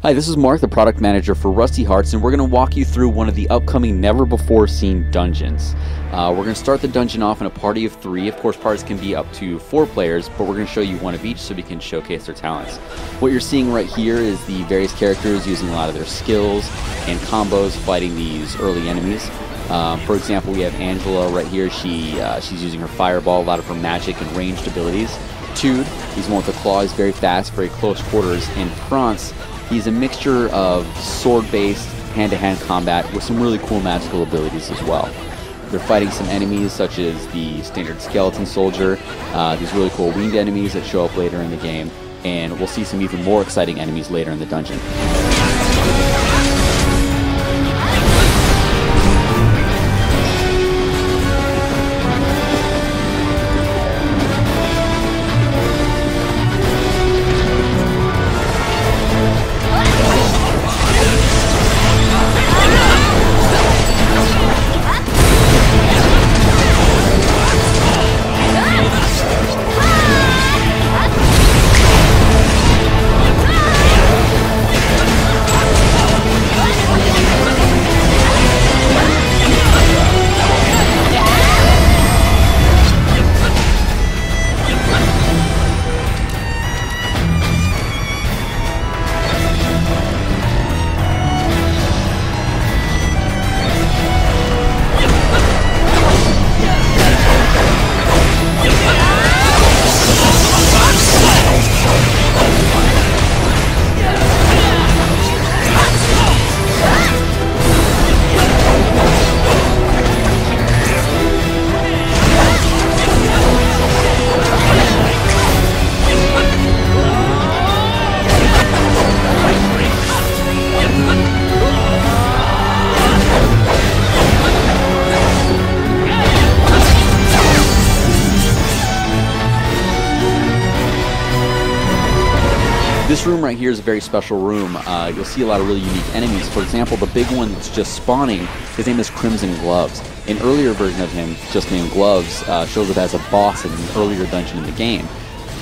Hi, this is Mark, the product manager for Rusty Hearts, and we're going to walk you through one of the upcoming never-before-seen dungeons. We're going to start the dungeon off in a party of 3. Of course, parties can be up to 4 players, but we're going to show you one of each so we can showcase their talents. What you're seeing right here is the various characters using a lot of their skills and combos fighting these early enemies. For example, we have Angela right here. She's using her fireball, a lot of her magic and ranged abilities. Tude, he's one with the claw, he's very fast, very close quarters. And France, he's a mixture of sword-based, hand-to-hand combat with some really cool magical abilities as well. They're fighting some enemies such as the standard skeleton soldier, these really cool winged enemies that show up later in the game, and we'll see some even more exciting enemies later in the dungeon. This room right here is a very special room. You'll see a lot of really unique enemies. For example, the big one that's just spawning, his name is Crimson Gloves. An earlier version of him, just named Gloves, shows up as a boss in an earlier dungeon in the game.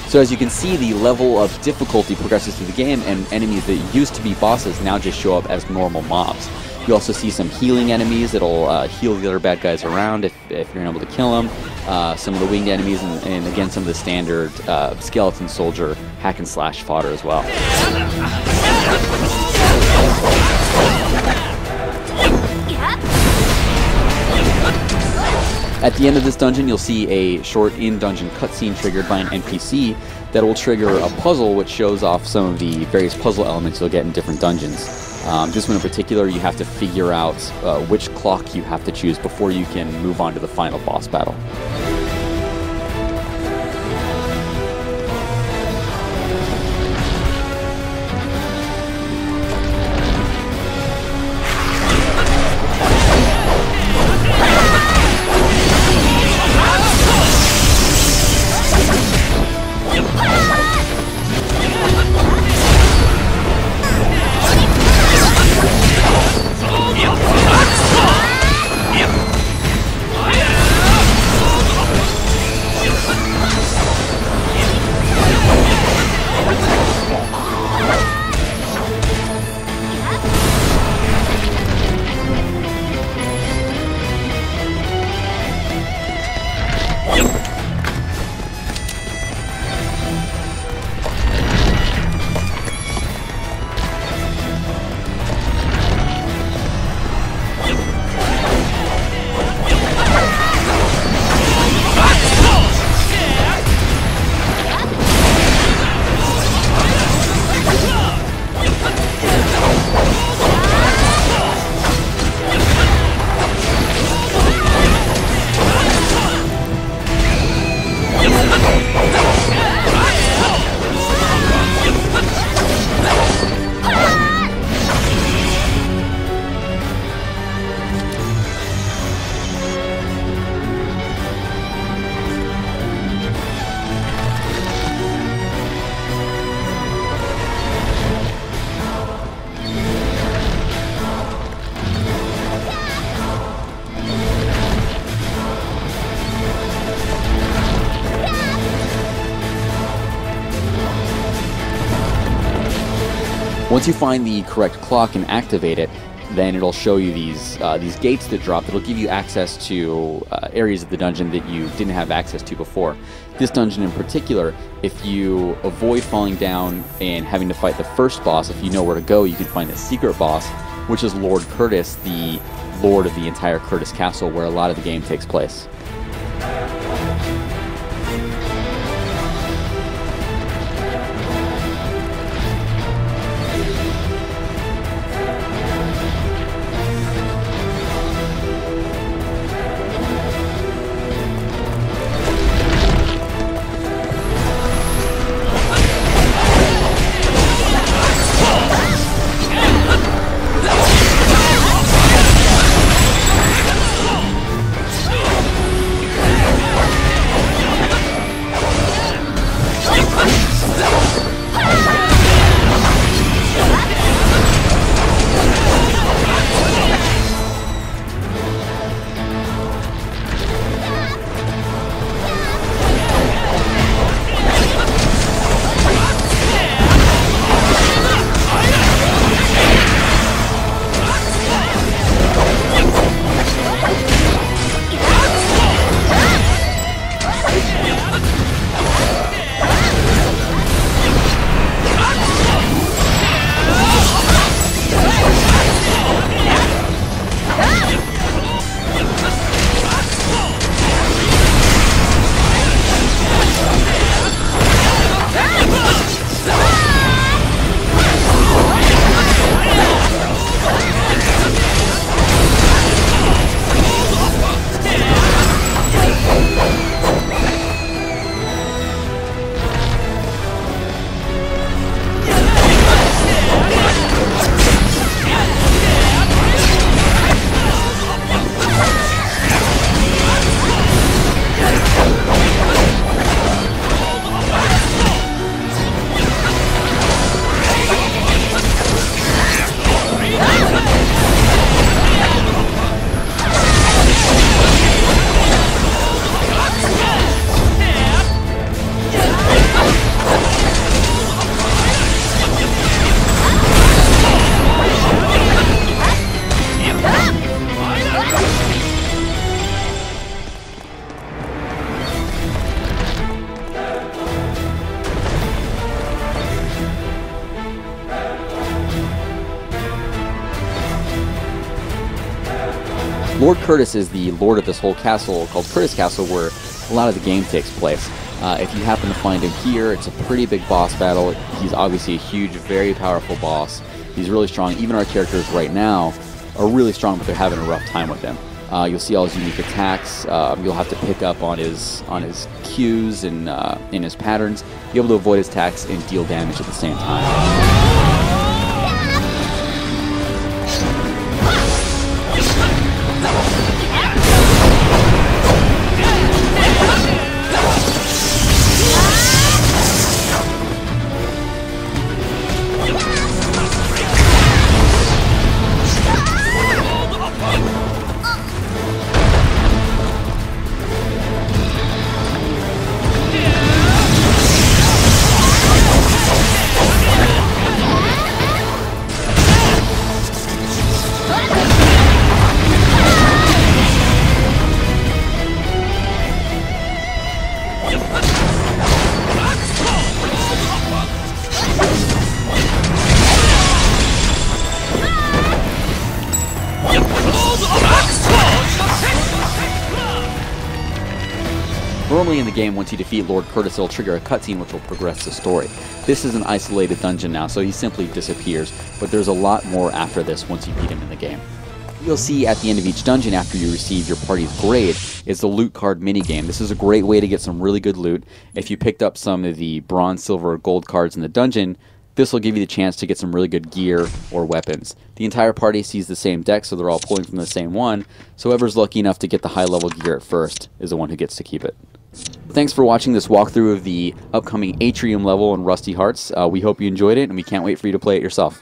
So as you can see, the level of difficulty progresses through the game, and enemies that used to be bosses now just show up as normal mobs. You also see some healing enemies that'll heal the other bad guys around if you're able to kill them. Some of the winged enemies, and again some of the standard skeleton soldier hack and slash fodder as well. At the end of this dungeon, you'll see a short in-dungeon cutscene triggered by an NPC that will trigger a puzzle which shows off some of the various puzzle elements you'll get in different dungeons. This one in particular, you have to figure out which clock you have to choose before you can move on to the final boss battle. Once you find the correct clock and activate it, then it'll show you these gates that drop. It'll give you access to areas of the dungeon that you didn't have access to before. This dungeon in particular, if you avoid falling down and having to fight the first boss, if you know where to go, you can find the secret boss, which is Lord Curtis, the lord of the entire Curtis Castle, where a lot of the game takes place. Lord Curtis is the lord of this whole castle called Curtis Castle, where a lot of the game takes place. If you happen to find him here, it's a pretty big boss battle. He's obviously a huge, very powerful boss. He's really strong. Even our characters right now are really strong, but they're having a rough time with him. You'll see all his unique attacks. You'll have to pick up on his cues and in his patterns, be able to avoid his attacks and deal damage at the same time. Normally in the game, once you defeat Lord Curtis, it'll trigger a cutscene which will progress the story. This is an isolated dungeon now, so he simply disappears, but there's a lot more after this once you beat him in the game. You'll see at the end of each dungeon after you receive your party's grade is the loot card minigame. This is a great way to get some really good loot. If you picked up some of the bronze, silver, or gold cards in the dungeon, this will give you the chance to get some really good gear or weapons. The entire party sees the same deck, so they're all pulling from the same one, so whoever's lucky enough to get the high level gear at first is the one who gets to keep it. Thanks for watching this walkthrough of the upcoming Atrium level in Rusty Hearts. We hope you enjoyed it, and we can't wait for you to play it yourself.